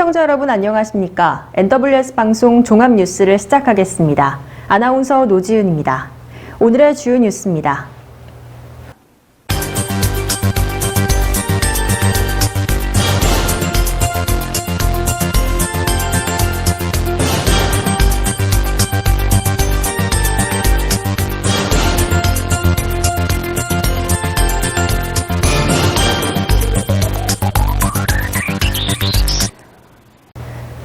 시청자 여러분 안녕하십니까? NWS 방송 종합뉴스를 시작하겠습니다. 아나운서 노지은입니다. 오늘의 주요 뉴스입니다.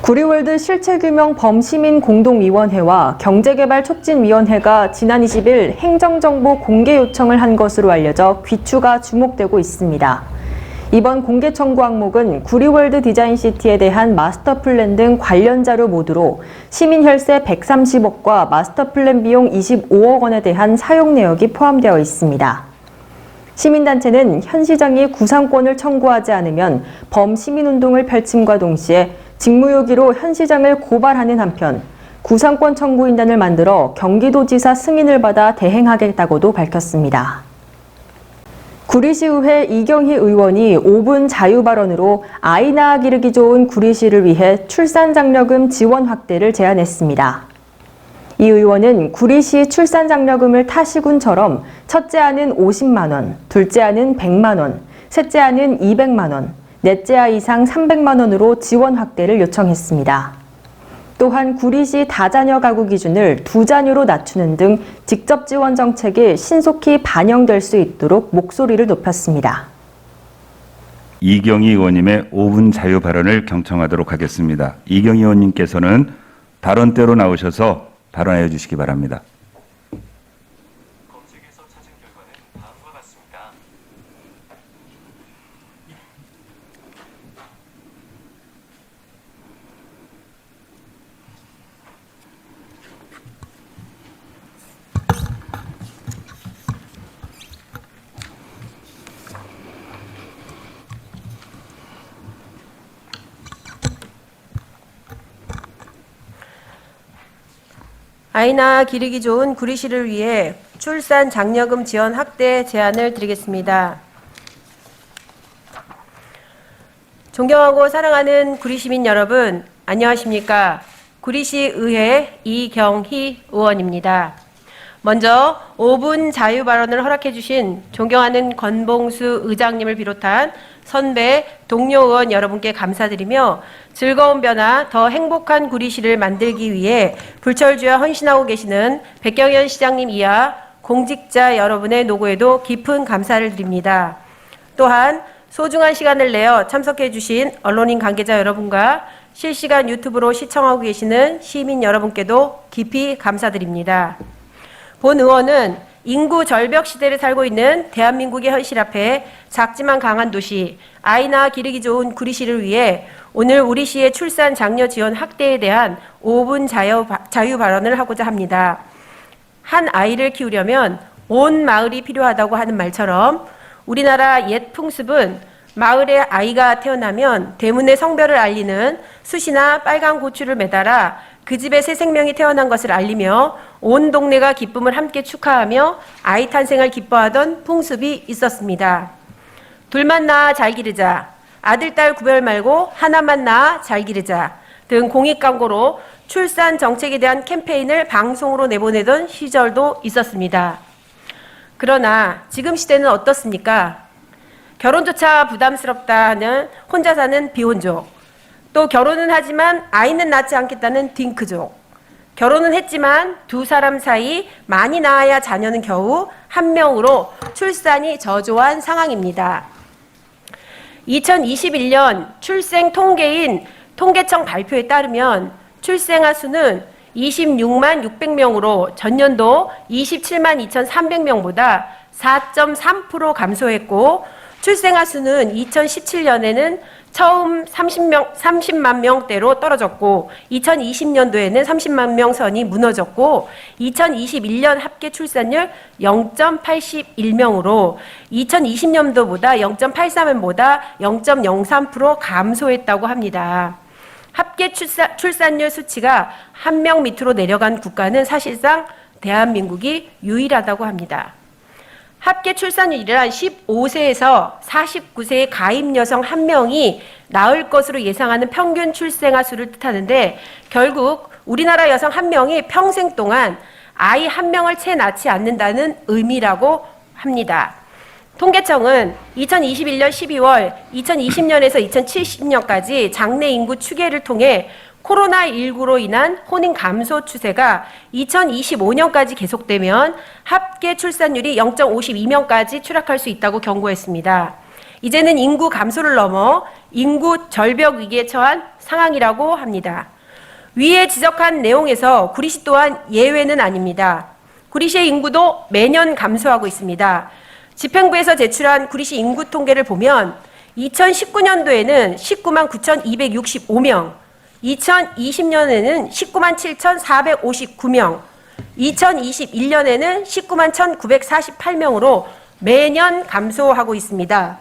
구리월드 실체규명 범시민공동위원회와 경제개발촉진위원회가 지난 20일 행정정보 공개 요청을 한 것으로 알려져 귀추가 주목되고 있습니다. 이번 공개 청구 항목은 구리월드 디자인시티에 대한 마스터플랜 등 관련 자료 모두로 시민혈세 130억과 마스터플랜 비용 25억 원에 대한 사용 내역이 포함되어 있습니다. 시민단체는 현 시장이 구상권을 청구하지 않으면 범시민운동을 펼침과 동시에 직무유기로 현 시장을 고발하는 한편 구상권 청구인단을 만들어 경기도지사 승인을 받아 대행하겠다고도 밝혔습니다. 구리시의회 이경희 의원이 5분 자유 발언으로 아이 낳아 기르기 좋은 구리시를 위해 출산장려금 지원 확대를 제안했습니다. 이 의원은 구리시 출산장려금을 타시군처럼 첫째 아는 50만 원, 둘째 아는 100만 원, 셋째 아는 200만 원, 넷째 아 이상 300만 원으로 지원 확대를 요청했습니다. 또한 구리시 다자녀 가구 기준을 2자녀로 낮추는 등 직접 지원 정책이 신속히 반영될 수 있도록 목소리를 높였습니다. 이경희 의원님의 5분 자유 발언을 경청하도록 하겠습니다. 이경희 의원님께서는 발언대로 나오셔서 발언해 주시기 바랍니다. 검색에서 찾은 결과는 다음과 같습니다. 아이 낳아 기르기 좋은 구리시를 위해 출산 장려금 지원 확대 제안을 드리겠습니다. 존경하고 사랑하는 구리시민 여러분, 안녕하십니까? 구리시의회 이경희 의원입니다. 먼저 5분 자유 발언을 허락해 주신 존경하는 권봉수 의장님을 비롯한 선배, 동료 의원 여러분께 감사드리며 즐거운 변화, 더 행복한 구리시를 만들기 위해 불철주야 헌신하고 계시는 백경현 시장님 이하 공직자 여러분의 노고에도 깊은 감사를 드립니다. 또한 소중한 시간을 내어 참석해 주신 언론인 관계자 여러분과 실시간 유튜브로 시청하고 계시는 시민 여러분께도 깊이 감사드립니다. 본 의원은 인구 절벽 시대를 살고 있는 대한민국의 현실 앞에 작지만 강한 도시, 아이 낳아 기르기 좋은 구리시를 위해 오늘 우리 시의 출산 장려 지원 확대에 대한 5분 자유 발언을 하고자 합니다. 한 아이를 키우려면 온 마을이 필요하다고 하는 말처럼 우리나라 옛 풍습은 마을에 아이가 태어나면 대문의 성별을 알리는 숯이나 빨간 고추를 매달아 그 집에 새 생명이 태어난 것을 알리며 온 동네가 기쁨을 함께 축하하며 아이 탄생을 기뻐하던 풍습이 있었습니다. 둘만 낳아 잘 기르자, 아들, 딸 구별 말고 하나만 낳아 잘 기르자 등 공익 광고로 출산 정책에 대한 캠페인을 방송으로 내보내던 시절도 있었습니다. 그러나 지금 시대는 어떻습니까? 결혼조차 부담스럽다는 혼자 사는 비혼족, 또 결혼은 하지만 아이는 낳지 않겠다는 딩크족, 결혼은 했지만 두 사람 사이 많이 낳아야 자녀는 겨우 한 명으로 출산이 저조한 상황입니다. 2021년 출생 통계인 통계청 발표에 따르면 출생아 수는 26만 600명으로 전년도 27만 2,300명보다 4.3% 감소했고 출생아 수는 2017년에는 처음 30만 명대로 떨어졌고 2020년도에는 30만 명 선이 무너졌고 2021년 합계 출산율 0.81명으로 2020년도보다 0.83명보다 0.03% 감소했다고 합니다. 합계 출산율 수치가 한 명 밑으로 내려간 국가는 사실상 대한민국이 유일하다고 합니다. 합계 출산율이란 15세에서 49세의 가임 여성 1명이 낳을 것으로 예상하는 평균 출생아 수를 뜻하는데, 결국 우리나라 여성 1명이 평생 동안 아이 1명을 채 낳지 않는다는 의미라고 합니다. 통계청은 2021년 12월 2020년에서 2070년까지 장래 인구 추계를 통해 코로나19로 인한 혼인 감소 추세가 2025년까지 계속되면 합계 출산율이 0.52명까지 추락할 수 있다고 경고했습니다. 이제는 인구 감소를 넘어 인구 절벽 위기에 처한 상황이라고 합니다. 위에 지적한 내용에서 구리시 또한 예외는 아닙니다. 구리시의 인구도 매년 감소하고 있습니다. 집행부에서 제출한 구리시 인구 통계를 보면 2019년도에는 19만 9,265명, 2020년에는 19만 7,459명, 2021년에는 19만 1,948명으로 매년 감소하고 있습니다.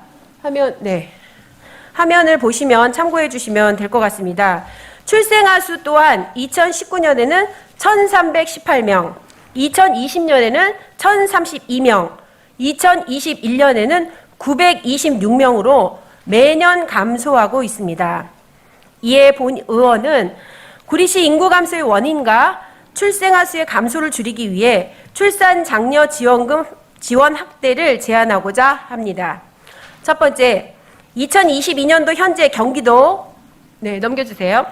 화면을 보시면 참고해 주시면 될 것 같습니다. 출생아 수 또한 2019년에는 1,318명, 2020년에는 1,032명, 2021년에는 926명으로 매년 감소하고 있습니다. 이에 본 의원은 구리시 인구 감소의 원인과 출생아 수의 감소를 줄이기 위해 출산 장려 지원금 지원 확대를 제안하고자 합니다. 첫 번째, 2022년도 현재 경기도, 넘겨주세요.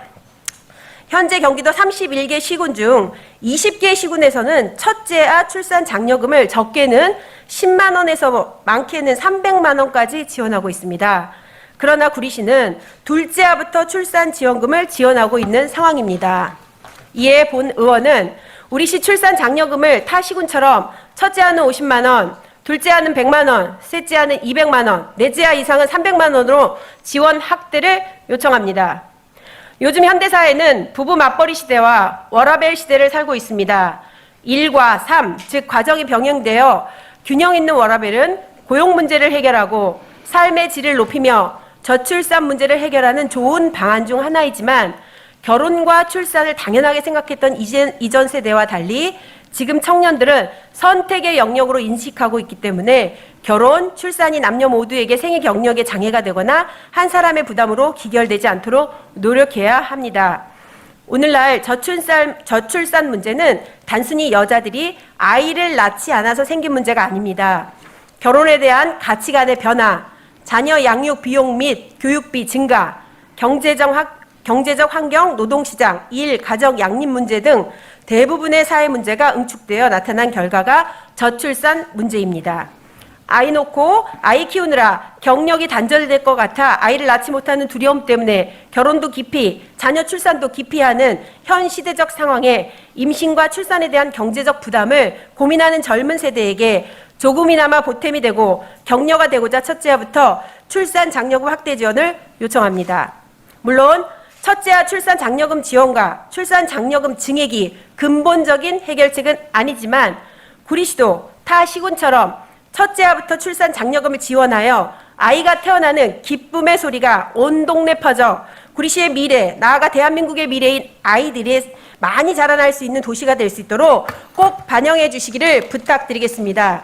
현재 경기도 31개 시군 중 20개 시군에서는 첫째아 출산 장려금을 적게는 10만 원에서 많게는 300만 원까지 지원하고 있습니다. 그러나 구리시는 둘째아부터 출산 지원금을 지원하고 있는 상황입니다. 이에 본 의원은 우리시 출산 장려금을 타 시군처럼 첫째아는 50만 원, 둘째아는 100만 원, 셋째아는 200만 원, 넷째아 이상은 300만 원으로 지원 확대를 요청합니다. 요즘 현대사회는 부부 맞벌이 시대와 워라밸 시대를 살고 있습니다. 1과 3, 즉 과정이 병행되어 균형 있는 워라밸은 고용 문제를 해결하고 삶의 질을 높이며 저출산 문제를 해결하는 좋은 방안 중 하나이지만, 결혼과 출산을 당연하게 생각했던 이전 세대와 달리 지금 청년들은 선택의 영역으로 인식하고 있기 때문에 결혼, 출산이 남녀 모두에게 생애 경력에 장애가 되거나 한 사람의 부담으로 기결되지 않도록 노력해야 합니다. 오늘날 저출산 문제는 단순히 여자들이 아이를 낳지 않아서 생긴 문제가 아닙니다. 결혼에 대한 가치관의 변화, 자녀 양육 비용 및 교육비 증가, 경제적 환경, 노동시장, 일, 가정 양립 문제 등 대부분의 사회 문제가 응축되어 나타난 결과가 저출산 문제입니다. 아이 놓고 아이 키우느라 경력이 단절될 것 같아 아이를 낳지 못하는 두려움 때문에 결혼도 기피, 자녀 출산도 기피하는 현 시대적 상황에 임신과 출산에 대한 경제적 부담을 고민하는 젊은 세대에게 조금이나마 보탬이 되고 격려가 되고자 첫째아부터 출산 장려금 확대 지원을 요청합니다. 물론 첫째아 출산 장려금 지원과 출산 장려금 증액이 근본적인 해결책은 아니지만 구리시도 타 시군처럼 첫째아부터 출산 장려금을 지원하여 아이가 태어나는 기쁨의 소리가 온 동네 퍼져 구리시의 미래, 나아가 대한민국의 미래인 아이들이 많이 자라날 수 있는 도시가 될 수 있도록 꼭 반영해 주시기를 부탁드리겠습니다.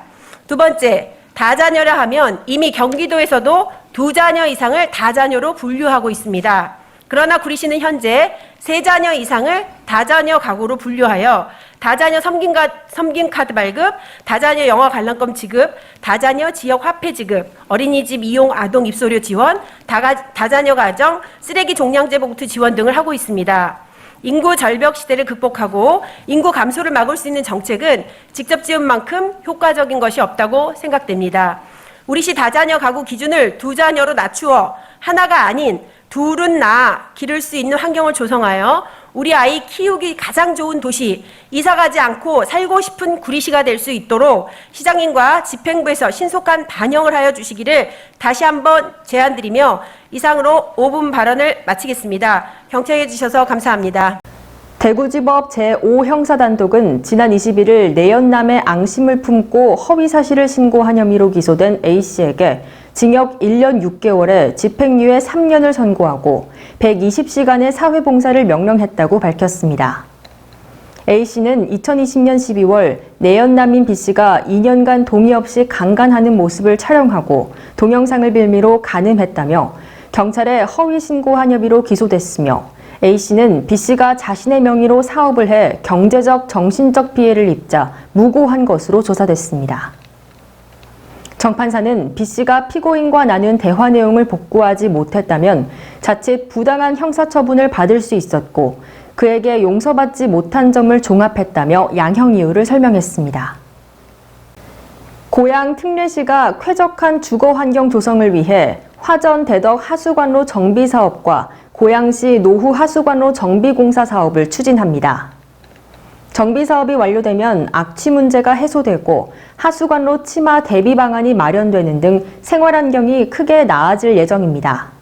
두 번째, 다자녀라 하면 이미 경기도에서도 2자녀 이상을 다자녀로 분류하고 있습니다. 그러나 구리시는 현재 3자녀 이상을 다자녀 가구로 분류하여 다자녀 섬김 카드 발급, 다자녀 영화 관람권 지급, 다자녀 지역 화폐 지급, 어린이집 이용 아동 입소료 지원, 다자녀 가정 쓰레기 종량제 봉투 지원 등을 하고 있습니다. 인구 절벽 시대를 극복하고 인구 감소를 막을 수 있는 정책은 직접 지은 만큼 효과적인 것이 없다고 생각됩니다. 우리시 다자녀 가구 기준을 2자녀로 낮추어 하나가 아닌 둘은 낳아 기를 수 있는 환경을 조성하여 우리 아이 키우기 가장 좋은 도시, 이사가지 않고 살고 싶은 구리시가 될 수 있도록 시장님과 집행부에서 신속한 반영을 하여 주시기를 다시 한번 제안드리며 이상으로 5분 발언을 마치겠습니다. 경청해 주셔서 감사합니다. 대구지법 제5형사단독은 지난 21일 내연남의 앙심을 품고 허위 사실을 신고한 혐의로 기소된 A씨에게 징역 1년 6개월에 집행유예 3년을 선고하고 120시간의 사회봉사를 명령했다고 밝혔습니다. A씨는 2020년 12월 내연남인 B씨가 2년간 동의 없이 강간하는 모습을 촬영하고 동영상을 빌미로 간음했다며 경찰에 허위 신고한 혐의로 기소됐으며 A씨는 B씨가 자신의 명의로 사업을 해 경제적, 정신적 피해를 입자 무고한 것으로 조사됐습니다. 정판사는 B씨가 피고인과 나눈 대화 내용을 복구하지 못했다면 자칫 부당한 형사처분을 받을 수 있었고 그에게 용서받지 못한 점을 종합했다며 양형 이유를 설명했습니다. 고양 특례시가 쾌적한 주거 환경 조성을 위해 화전 대덕 하수관로 정비 사업과 고양시 노후 하수관로 정비 공사 사업을 추진합니다. 정비 사업이 완료되면 악취 문제가 해소되고 하수관로 침하 대비 방안이 마련되는 등 생활 환경이 크게 나아질 예정입니다.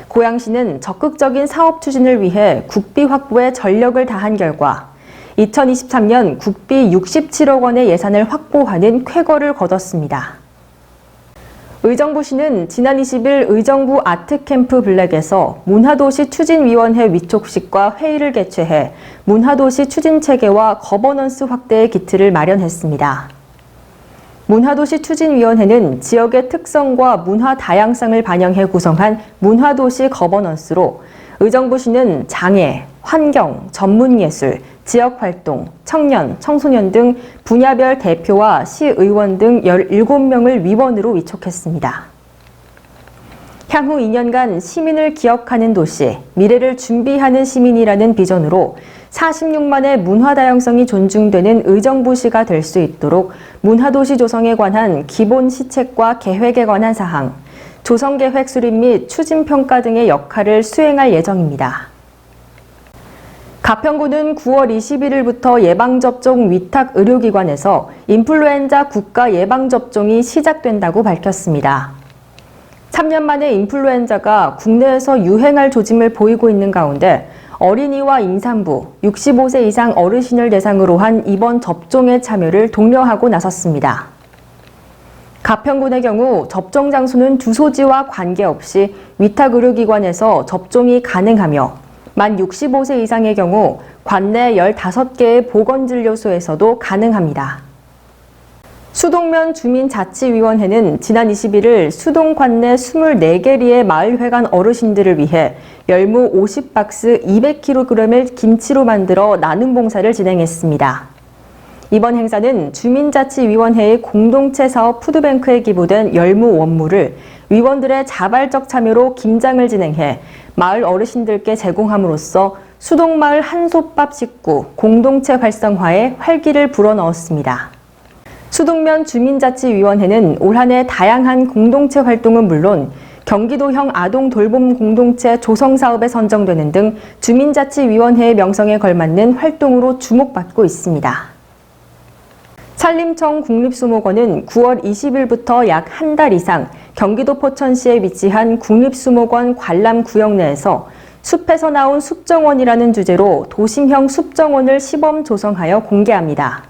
고양시는 적극적인 사업 추진을 위해 국비 확보에 전력을 다한 결과 2023년 국비 67억 원의 예산을 확보하는 쾌거를 거뒀습니다. 의정부시는 지난 20일 의정부 아트캠프 블랙에서 문화도시 추진위원회 위촉식과 회의를 개최해 문화도시 추진체계와 거버넌스 확대의 기틀을 마련했습니다. 문화도시 추진위원회는 지역의 특성과 문화 다양성을 반영해 구성한 문화도시 거버넌스로 의정부시는 장애, 환경, 전문예술, 지역활동, 청년, 청소년 등 분야별 대표와 시의원 등 17명을 위원으로 위촉했습니다. 향후 2년간 시민을 기억하는 도시, 미래를 준비하는 시민이라는 비전으로 46만의 문화 다양성이 존중되는 의정부시가 될 수 있도록 문화도시 조성에 관한 기본 시책과 계획에 관한 사항, 조성계획 수립 및 추진평가 등의 역할을 수행할 예정입니다. 가평구는 9월 21일부터 예방접종 위탁 의료기관에서 인플루엔자 국가 예방접종이 시작된다고 밝혔습니다. 3년 만에 인플루엔자가 국내에서 유행할 조짐을 보이고 있는 가운데 어린이와 임산부, 65세 이상 어르신을 대상으로 한 이번 접종에 참여를 독려하고 나섰습니다. 가평군의 경우 접종 장소는 주소지와 관계없이 위탁의료기관에서 접종이 가능하며 만 65세 이상의 경우 관내 15개의 보건진료소에서도 가능합니다. 수동면 주민자치위원회는 지난 21일 수동 관내 24개리의 마을회관 어르신들을 위해 열무 50박스 200kg을 김치로 만들어 나눔 봉사를 진행했습니다. 이번 행사는 주민자치위원회의 공동체 사업 푸드뱅크에 기부된 열무 원무를 위원들의 자발적 참여로 김장을 진행해 마을 어르신들께 제공함으로써 수동마을 한솥밥 식구 공동체 활성화에 활기를 불어넣었습니다. 수동면 주민자치위원회는 올 한 해 다양한 공동체 활동은 물론 경기도형 아동 돌봄 공동체 조성 사업에 선정되는 등 주민자치위원회의 명성에 걸맞는 활동으로 주목받고 있습니다. 산림청 국립수목원은 9월 20일부터 약 한 달 이상 경기도 포천시에 위치한 국립수목원 관람 구역 내에서 숲에서 나온 숲정원이라는 주제로 도심형 숲정원을 시범 조성하여 공개합니다.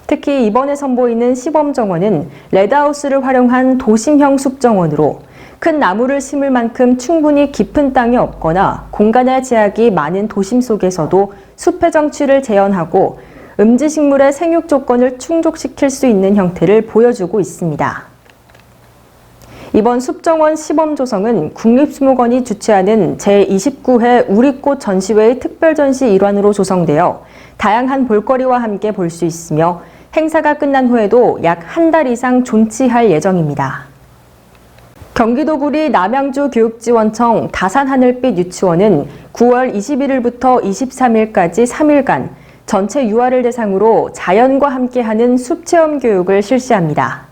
특히 이번에 선보이는 시범정원은 레드하우스를 활용한 도심형 숲정원으로 큰 나무를 심을 만큼 충분히 깊은 땅이 없거나 공간의 제약이 많은 도심 속에서도 숲의 정취를 재현하고 음지식물의 생육 조건을 충족시킬 수 있는 형태를 보여주고 있습니다. 이번 숲정원 시범 조성은 국립수목원이 주최하는 제29회 우리꽃 전시회의 특별전시 일환으로 조성되어 다양한 볼거리와 함께 볼 수 있으며 행사가 끝난 후에도 약 한 달 이상 존치할 예정입니다. 경기도 구리 남양주 교육지원청 다산하늘빛 유치원은 9월 21일부터 23일까지 3일간 전체 유아를 대상으로 자연과 함께하는 숲체험 교육을 실시합니다.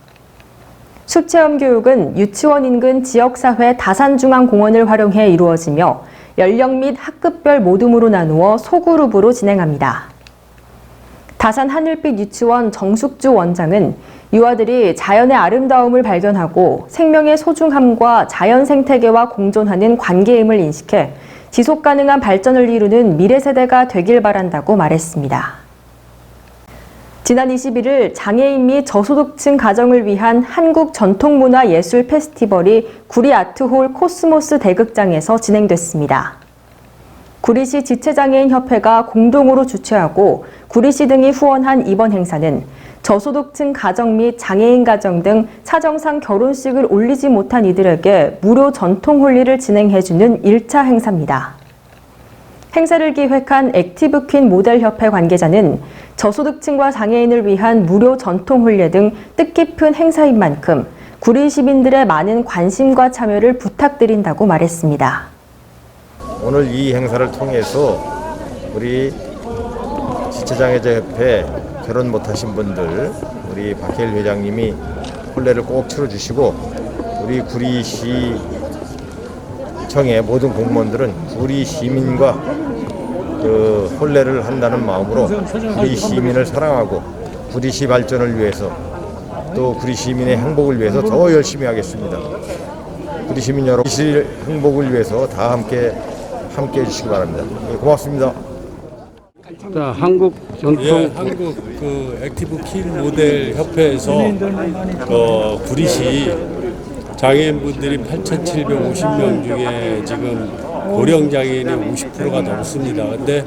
숲체험 교육은 유치원 인근 지역사회 다산중앙공원을 활용해 이루어지며 연령 및 학급별 모둠으로 나누어 소그룹으로 진행합니다. 다산 하늘빛 유치원 정숙주 원장은 유아들이 자연의 아름다움을 발견하고 생명의 소중함과 자연 생태계와 공존하는 관계임을 인식해 지속 가능한 발전을 이루는 미래 세대가 되길 바란다고 말했습니다. 지난 21일 장애인 및 저소득층 가정을 위한 한국 전통문화 예술 페스티벌이 구리 아트홀 코스모스 대극장에서 진행됐습니다. 구리시 지체장애인협회가 공동으로 주최하고 구리시 등이 후원한 이번 행사는 저소득층 가정 및 장애인 가정 등 사정상 결혼식을 올리지 못한 이들에게 무료 전통 혼리를 진행해주는 1차 행사입니다. 행사를 기획한 액티브퀸 모델협회 관계자는 저소득층과 장애인을 위한 무료 전통 혼례 등 뜻깊은 행사인 만큼 구리 시민들의 많은 관심과 참여를 부탁드린다고 말했습니다. 오늘 이 행사를 통해서 우리 지체장애자협회 결혼 못하신 분들, 우리 박혜일 회장님이 혼례를 꼭 치러주시고 우리 구리시청의 모든 공무원들은 구리 시민과 그 혼례를 한다는 마음으로 구리 시민을 사랑하고 구리시 발전을 위해서 또 구리 시민의 행복을 위해서 더 열심히 하겠습니다. 구리 시민 여러분, 구리시 행복을 위해서 다 함께 해주시기 바랍니다. 고맙습니다. 자, 한국 전통 한국 그 액티브퀸 모델 협회에서 구리시 장애인분들이 8,750명 중에 지금 고령 장애인이 50%가 넘습니다. 근데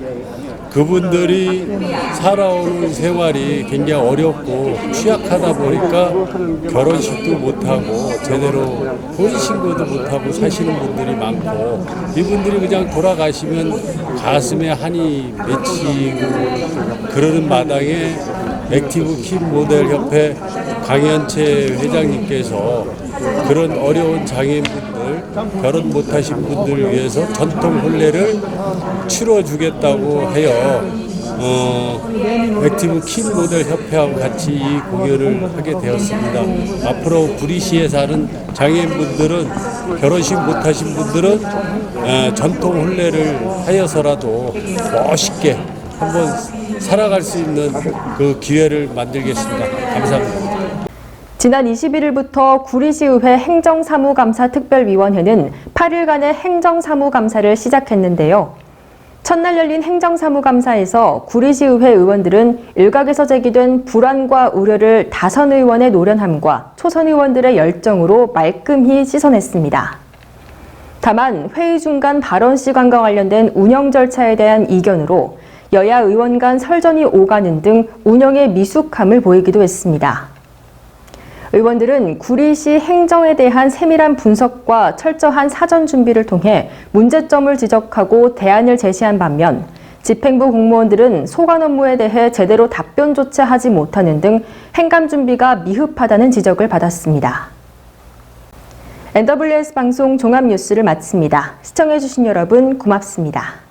그분들이 살아오는 생활이 굉장히 어렵고 취약하다 보니까 결혼식도 못하고 제대로 혼인신고도 못하고 사시는 분들이 많고 이분들이 그냥 돌아가시면 가슴에 한이 맺히고 그러는 마당에 액티브퀸 모델 협회 강현채 회장님께서 그런 어려운 장애인분들 결혼 못하신 분들을 위해서 전통 혼례를 치러주겠다고 해요. 액티브퀸 모델 협회하고 같이 이 공연을 하게 되었습니다. 앞으로 구리시에 사는 장애인분들은 결혼식 못하신 분들은 전통 혼례를 하여서라도 멋있게 한번 살아갈 수 있는 그 기회를 만들겠습니다. 감사합니다. 지난 21일부터 구리시의회 행정사무감사 특별위원회는 8일간의 행정사무감사를 시작했는데요. 첫날 열린 행정사무감사에서 구리시의회 의원들은 일각에서 제기된 불안과 우려를 다선 의원의 노련함과 초선 의원들의 열정으로 말끔히 씻어냈습니다. 다만 회의 중간 발언 시간과 관련된 운영 절차에 대한 이견으로 여야 의원 간 설전이 오가는 등 운영에 미숙함을 보이기도 했습니다. 의원들은 구리시 행정에 대한 세밀한 분석과 철저한 사전 준비를 통해 문제점을 지적하고 대안을 제시한 반면 집행부 공무원들은 소관 업무에 대해 제대로 답변조차 하지 못하는 등 행감 준비가 미흡하다는 지적을 받았습니다. NWS 방송 종합뉴스를 마칩니다. 시청해주신 여러분 고맙습니다.